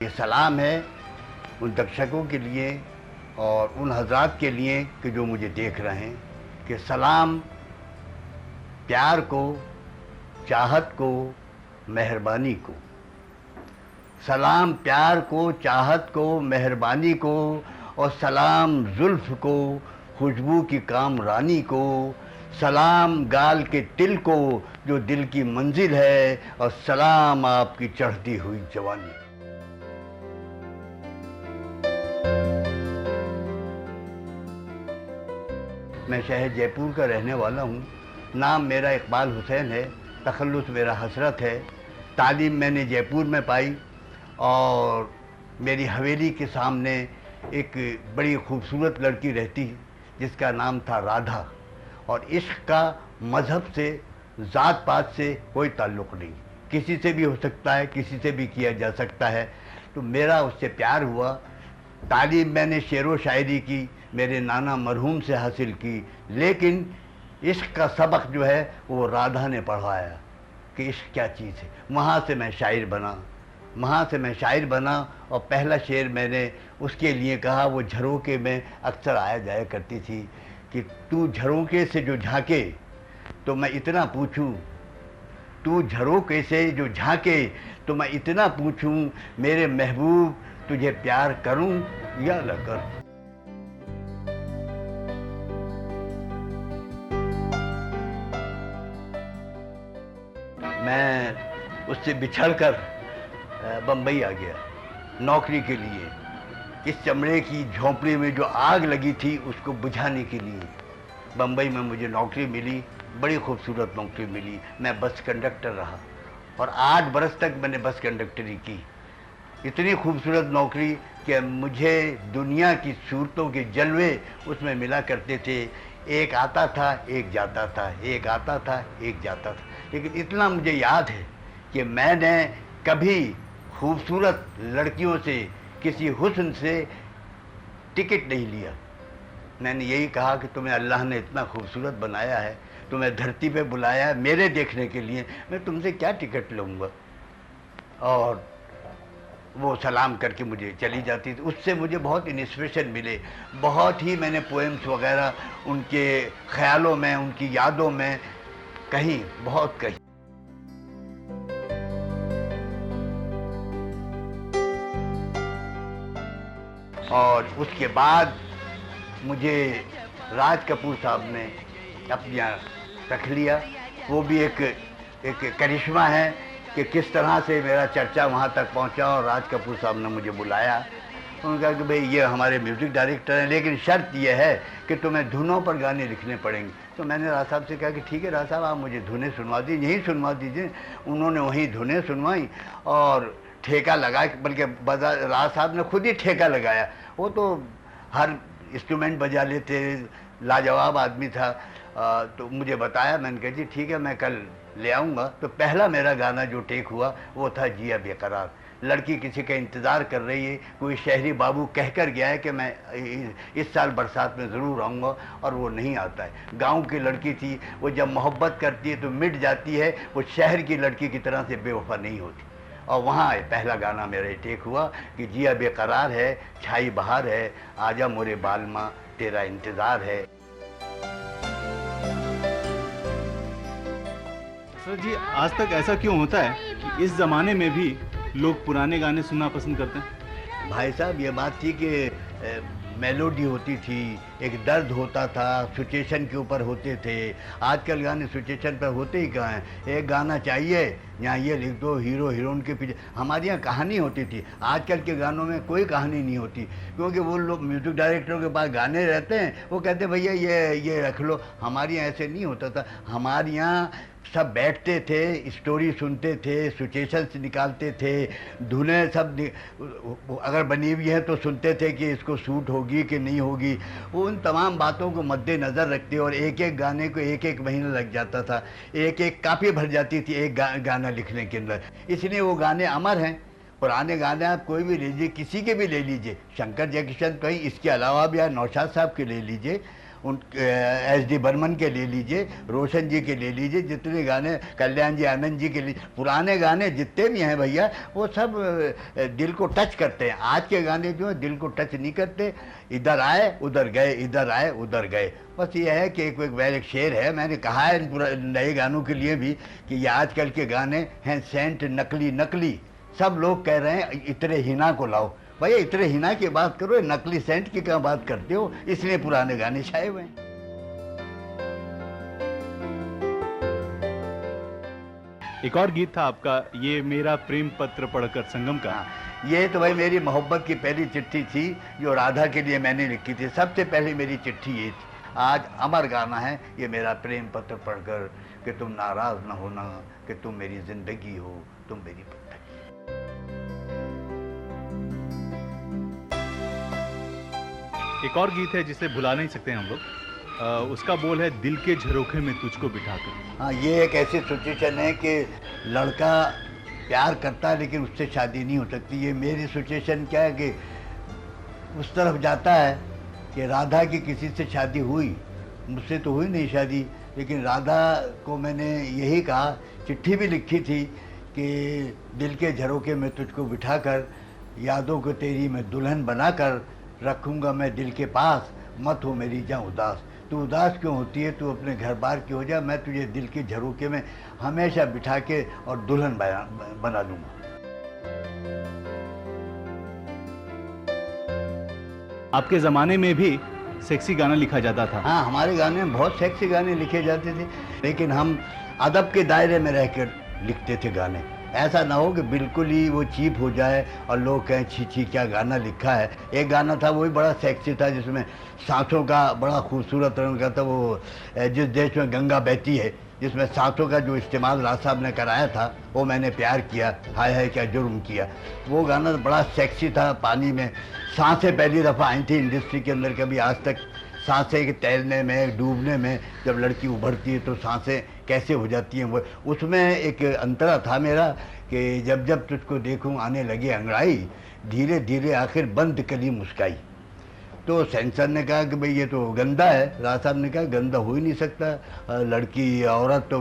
ये सलाम है उन दर्शकों के लिए और उन हजरात के लिए कि जो मुझे देख रहे हैं, कि सलाम प्यार को, चाहत को, मेहरबानी को। सलाम प्यार को, चाहत को, मेहरबानी को, और सलाम जुल्फ को, खुशबू की कामरानी को। सलाम गाल के तिल को जो दिल की मंजिल है, और सलाम आपकी चढ़ती हुई जवानी। मैं शहर जयपुर का रहने वाला हूँ। नाम मेरा इकबाल हुसैन है, तखल्लुस मेरा हसरत है। तालीम मैंने जयपुर में पाई और मेरी हवेली के सामने एक बड़ी खूबसूरत लड़की रहती जिसका नाम था राधा। और इश्क का मज़हब से, ज़ात पात से कोई ताल्लुक़ नहीं, किसी से भी हो सकता है, किसी से भी किया जा सकता है। तो मेरा उससे प्यार हुआ। तालीम मैंने शेर व शायरी की मेरे नाना मरहूम से हासिल की, लेकिन इश्क का सबक जो है वो राधा ने पढ़ाया कि इश्क क्या चीज़ है। वहाँ से मैं शायर बना और पहला शेर मैंने उसके लिए कहा। वो झरोके में अक्सर आया जाया करती थी कि तू झरोके से जो झांके तो मैं इतना पूछूं, तू झरोके से जो झांके तो मैं इतना पूछूं, मेरे महबूब तुझे प्यार करूं या न करूं। मैं उससे बिछड़कर बम्बई आ गया नौकरी के लिए। इस चमड़े की झोंपड़ी में जो आग लगी थी उसको बुझाने के लिए बम्बई में मुझे नौकरी मिली। बड़ी खूबसूरत नौकरी मिली। मैं बस कंडक्टर रहा और 8 बरस तक मैंने बस कंडक्टरी की। इतनी खूबसूरत नौकरी कि मुझे दुनिया की सूरतों के जलवे उसमें मिला करते थे। एक आता था, एक जाता था, एक आता था, एक जाता था। लेकिन इतना मुझे याद है कि मैंने कभी खूबसूरत लड़कियों से, किसी हुस्न से टिकट नहीं लिया। मैंने यही कहा कि तुम्हें अल्लाह ने इतना खूबसूरत बनाया है, तुम्हें धरती पे बुलाया है मेरे देखने के लिए, मैं तुमसे क्या टिकट लूँगा। और वो सलाम करके मुझे चली जाती थी। उससे मुझे बहुत इंस्पिरेशन मिले। बहुत ही मैंने पोएम्स वगैरह उनके ख्यालों में, उनकी यादों में कहीं, बहुत कहीं। और उसके बाद मुझे राज कपूर साहब ने अपने यहाँ रख लिया। वो भी एक करिश्मा है कि किस तरह से मेरा चर्चा वहाँ तक पहुँचा और राज कपूर साहब ने मुझे बुलाया। उन्होंने कहा कि भाई ये हमारे म्यूज़िक डायरेक्टर हैं, लेकिन शर्त यह है कि तुम्हें धुनों पर गाने लिखने पड़ेंगे। तो मैंने राज साहब से कहा कि ठीक है राज साहब, आप मुझे धुनें सुनवा दीजिए, यहीं सुनवा दीजिए। उन्होंने वहीं धुनें सुनवाई और ठेका लगा, बल्कि राज साहब ने खुद ही ठेका लगाया। वो तो हर इंस्ट्रूमेंट बजा लेते, लाजवाब आदमी था। तो मुझे बताया, मैंने कहा जी ठीक है मैं कल ले आऊँगा। तो पहला मेरा गाना जो टेक हुआ वो था जिया बेकरार। लड़की किसी का इंतज़ार कर रही है, कोई शहरी बाबू कहकर गया है कि मैं इस साल बरसात में ज़रूर आऊँगा, और वो नहीं आता है। गांव की लड़की थी, वो जब मोहब्बत करती है तो मिट जाती है, वो शहर की लड़की की तरह से बेवफा नहीं होती। और वहाँ पहला गाना मेरा टेक हुआ कि जिया बेकरार है, छाई बहार है, आजा मोरे बालमा तेरा इंतज़ार है। सर जी, आज तक ऐसा क्यों होता है कि इस ज़माने में भी लोग पुराने गाने सुनना पसंद करते हैं? भाई साहब ये बात थी कि मेलोडी होती थी, एक दर्द होता था, सिचुएशन के ऊपर होते थे। आजकल गाने सिचुएशन पर होते ही कहाँ हैं। एक गाना चाहिए, यहाँ ये लिख दो, हीरो हीरोइन के पीछे। हमारे यहाँ कहानी होती थी, आजकल के गानों में कोई कहानी नहीं होती, क्योंकि वो लोग म्यूज़िक डायरेक्टरों के पास गाने रहते हैं, वो कहते भैया ये रख लो। हमारे यहाँ ऐसे नहीं होता था। हमारे यहाँ सब बैठते थे, स्टोरी सुनते थे, सिचुएशंस निकालते थे, धुनें सब अगर बनी हुई हैं तो सुनते थे कि इसको सूट होगी कि नहीं होगी। वो उन तमाम बातों को मद्देनज़र रखते और एक एक गाने को एक एक महीना लग जाता था, एक एक कापी भर जाती थी एक गाना लिखने के अंदर। इसलिए वो गाने अमर हैं। पुराने गाने आप कोई भी लीजिए, किसी के भी ले लीजिए, शंकर जयकिशन कहीं, इसके अलावा भी आप नौशाद साहब के ले लीजिए, उन SD बर्मन के ले लीजिए, रोशन जी के ले लीजिए, जितने गाने, कल्याण जी, आनंद जी के लिए, पुराने गाने जितने भी हैं भैया, वो सब दिल को टच करते हैं। आज के गाने जो है दिल को टच नहीं करते, इधर आए उधर गए, इधर आए उधर गए। बस ये है कि एक शेर है, मैंने कहा है नए गानों के लिए भी कि ये आजकल के गाने हैं सेंट नकली नकली। सब लोग कह रहे हैं इतने हिना को लाओ। भैया इतने हिना की बात करो, नकली सेंट की क्या बात करते हो? इसलिए पुराने गाने छाए हुए हैं। एक और गीत था आपका, ये मेरा प्रेम पत्र पढ़कर संगम का। ये तो भाई मेरी मोहब्बत की पहली चिट्ठी थी जो राधा के लिए मैंने लिखी थी। सबसे पहले मेरी चिट्ठी ये थी। आज अमर गाना है ये मेरा प्रेम पत्र पढ़कर, कि तुम नाराज न होना, कि तुम मेरी जिंदगी हो, तुम मेरी पत्नी। एक और गीत है जिसे भुला नहीं सकते हम लोग, उसका बोल है दिल के झरोखे में तुझको बिठाकर। हाँ, ये एक ऐसी सिचुएशन है कि लड़का प्यार करता है लेकिन उससे शादी नहीं हो सकती। ये मेरी सिचुएशन क्या है कि उस तरफ जाता है कि राधा की किसी से शादी हुई, मुझसे तो हुई नहीं शादी, लेकिन राधा को मैंने यही कहा, चिट्ठी भी लिखी थी कि दिल के झरोखे में तुझको बिठाकर, यादों को तेरी मैं दुल्हन बनाकर रखूँगा मैं दिल के पास, मत हो मेरी जान उदास। तू उदास क्यों होती है, तू अपने घर बार की हो जा, मैं तुझे दिल के झरोखे में हमेशा बिठा के और दुल्हन बना दूंगा। आपके ज़माने में भी सेक्सी गाना लिखा जाता था? हाँ, हमारे गाने में बहुत सेक्सी गाने लिखे जाते थे, लेकिन हम अदब के दायरे में रहकर लिखते थे गाने। ऐसा ना हो कि बिल्कुल ही वो चीप हो जाए और लोग कहें छी छी क्या गाना लिखा है। एक गाना था वो भी बड़ा सेक्सी था, जिसमें सांसों का बड़ा खूबसूरत रंग का था, वो जिस देश में गंगा बहती है, जिसमें सांसों का जो इस्तेमाल राज साहब ने कराया था, वो मैंने प्यार किया, हाय हाय क्या जुर्म किया। वो गाना बड़ा सेक्सी था। पानी में सांसें पहली दफ़ा आई थी इंडस्ट्री के अंदर, कभी आज तक सांसें के तैरने में, डूबने में, जब लड़की उभरती है तो सांसें कैसे हो जाती हैं। वो उसमें एक अंतरा था मेरा कि जब जब तुझको देखूं आने लगे अंगड़ाई, धीरे धीरे आखिर बंद कली मुस्काई। तो सेंसर ने कहा कि भाई ये तो गंदा है। राज साहब ने कहा गंदा हो ही नहीं सकता, लड़की औरत तो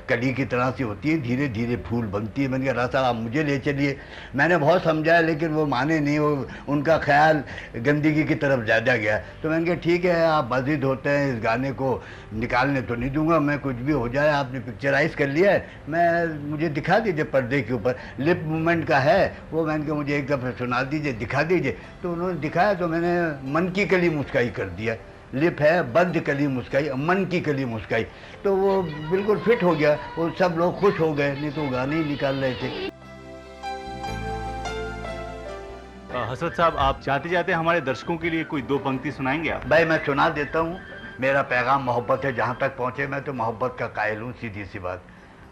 कली की तरह से होती है, धीरे धीरे फूल बनती है। मैंने कहा राज साहब आप मुझे ले चलिए। मैंने बहुत समझाया लेकिन वो माने नहीं, वो उनका ख्याल गंदगी की तरफ ज़्यादा गया। तो मैंने कहा ठीक है, आप बाजिद होते हैं, इस गाने को निकालने तो नहीं दूंगा मैं, कुछ भी हो जाए, आपने पिक्चराइज कर लिया है, मैं मुझे दिखा दीजिए पर्दे के ऊपर। लिप मूवमेंट का है वो, मैंने कहा मुझे एक दफ़ा सुना दीजिए, दिखा दीजिए। तो उन्होंने दिखाया तो मैंने मन की कली मुस्काई कर दिया। लिप है, बंद कली मुस्काई, मन की कली मुस्काई, तो वो बिल्कुल फिट हो गया। वो सब लोग खुश हो गए, नहीं तो गाने ही निकाल रहे थे। हसरत साहब, आप जाते जाते हमारे दर्शकों के लिए कोई दो पंक्ति सुनाएंगे आप? भाई मैं सुना देता हूँ। मेरा पैगाम मोहब्बत है, जहाँ तक पहुँचे मैं तो मोहब्बत का कायल हूँ, सीधी सी बात।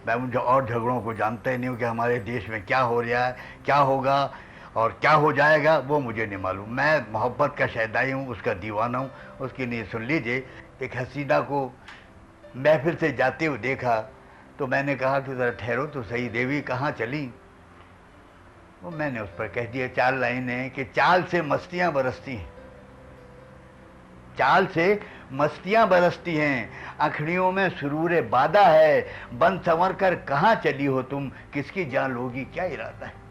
मैं मुझे और झगड़ों को जानता ही नहीं हूँ कि हमारे देश में क्या हो रहा है, क्या होगा और क्या हो जाएगा, वो मुझे नहीं मालूम। मैं मोहब्बत का शहदाई हूँ, उसका दीवाना हूँ। उसके लिए सुन लीजिए, एक हसीना को महफिल से जाते हुए देखा तो मैंने कहा कि ज़रा ठहरो तो सही देवी, कहाँ चली? वो मैंने उस पर कह दिया 4 लाइनें कि चाल से मस्तियाँ बरसती हैं, चाल से मस्तियाँ बरसती हैं, अखड़ियों में सुरूर बादा है, बन संवर कर कहाँ चली हो तुम, किसकी जान लोगी क्या इरादा है।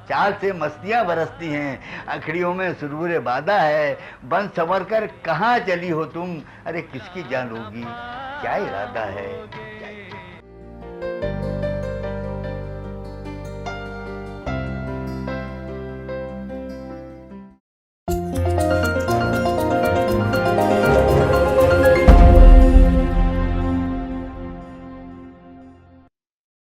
चाल से मस्तियाँ बरसती हैं, अखड़ियों में सुरूर बादा है, बन संवर कर कहाँ चली हो तुम, अरे किसकी जान लोगी क्या इरादा है।